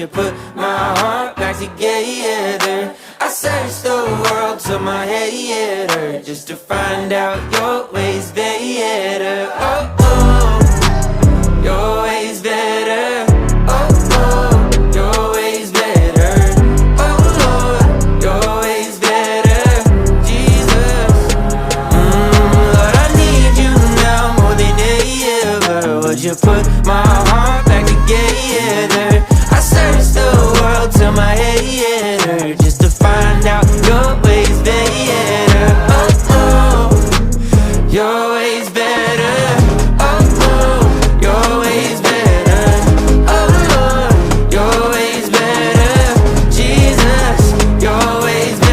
you put my heart back together? I searched the world till my head hurt, just to find out your ways better. Oh, oh, your ways better. Oh, oh, your ways better. Oh, Lord, your ways better. Jesus, Lord, I need you now more than ever. Would you put